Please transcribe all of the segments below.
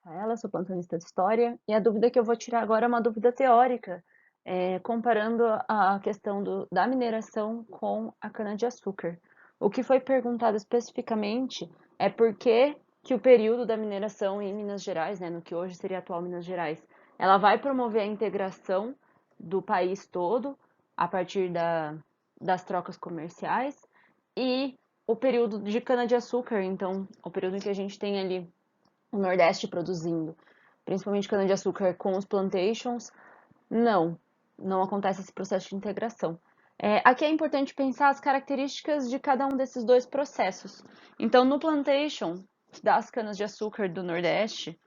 Rafaela, sou plantonista de história, e a dúvida que eu vou tirar agora é uma dúvida teórica, comparando a questão da mineração com a cana-de-açúcar. O que foi perguntado especificamente é por que o período da mineração em Minas Gerais, né, no que hoje seria a atual Minas Gerais, ela vai promover a integração do país todo a partir das trocas comerciais e o período de cana-de-açúcar, então, o período em que a gente tem ali o Nordeste produzindo, principalmente cana-de-açúcar com os plantations, não, não acontece esse processo de integração. Aqui é importante pensar as características de cada um desses dois processos. Então, no plantation das canas-de-açúcar do Nordeste,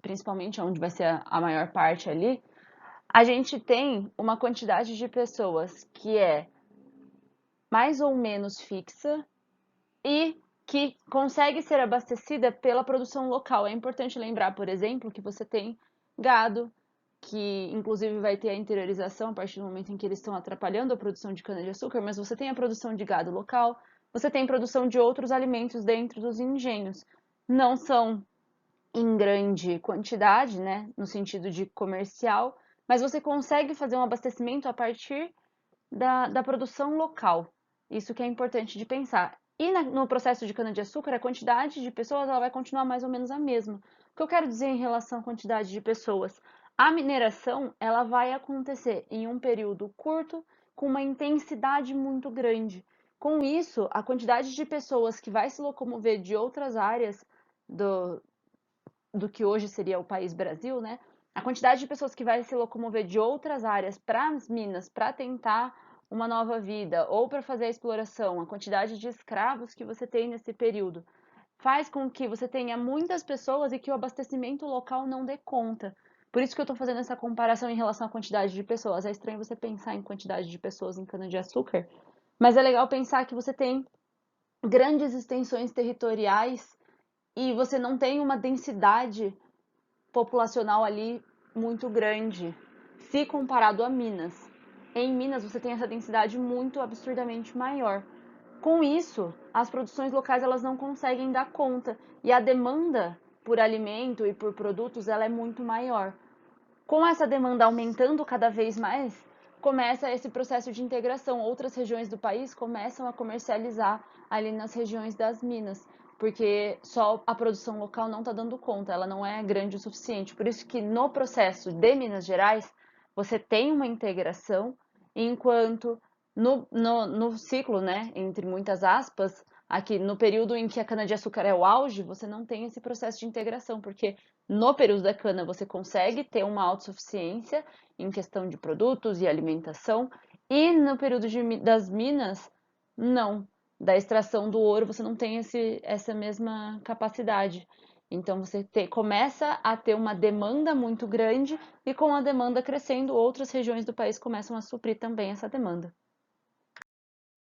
principalmente onde vai ser a maior parte ali, a gente tem uma quantidade de pessoas que é mais ou menos fixa e que consegue ser abastecida pela produção local. É importante lembrar, por exemplo, que você tem gado, que inclusive vai ter a interiorização a partir do momento em que eles estão atrapalhando a produção de cana-de-açúcar, mas você tem a produção de gado local, você tem produção de outros alimentos dentro dos engenhos. Não são em grande quantidade, né, no sentido de comercial, mas você consegue fazer um abastecimento a partir da produção local. Isso que é importante de pensar. E no processo de cana-de-açúcar, a quantidade de pessoas ela vai continuar mais ou menos a mesma. O que eu quero dizer em relação à quantidade de pessoas? A mineração ela vai acontecer em um período curto, com uma intensidade muito grande. Com isso, a quantidade de pessoas que vai se locomover de outras áreas do, do que hoje seria o país Brasil, né? A quantidade de pessoas que vai se locomover de outras áreas para as minas para tentar uma nova vida ou para fazer a exploração, a quantidade de escravos que você tem nesse período, faz com que você tenha muitas pessoas e que o abastecimento local não dê conta. Por isso que eu estou fazendo essa comparação em relação à quantidade de pessoas. É estranho você pensar em quantidade de pessoas em cana-de-açúcar, mas é legal pensar que você tem grandes extensões territoriais e você não tem uma densidade populacional ali muito grande, se comparado a Minas. Em Minas você tem essa densidade muito absurdamente maior. Com isso, as produções locais elas não conseguem dar conta e a demanda por alimento e por produtos ela é muito maior. Com essa demanda aumentando cada vez mais, começa esse processo de integração. Outras regiões do país começam a comercializar ali nas regiões das minas, porque só a produção local não está dando conta, ela não é grande o suficiente. Por isso que no processo de Minas Gerais, você tem uma integração, enquanto no ciclo, né, entre muitas aspas, aqui no período em que a cana-de-açúcar é o auge, você não tem esse processo de integração, porque no período da cana você consegue ter uma autossuficiência em questão de produtos e alimentação, e no período das minas, não. Da extração do ouro você não tem essa mesma capacidade. Então você começa a ter uma demanda muito grande e com a demanda crescendo, outras regiões do país começam a suprir também essa demanda.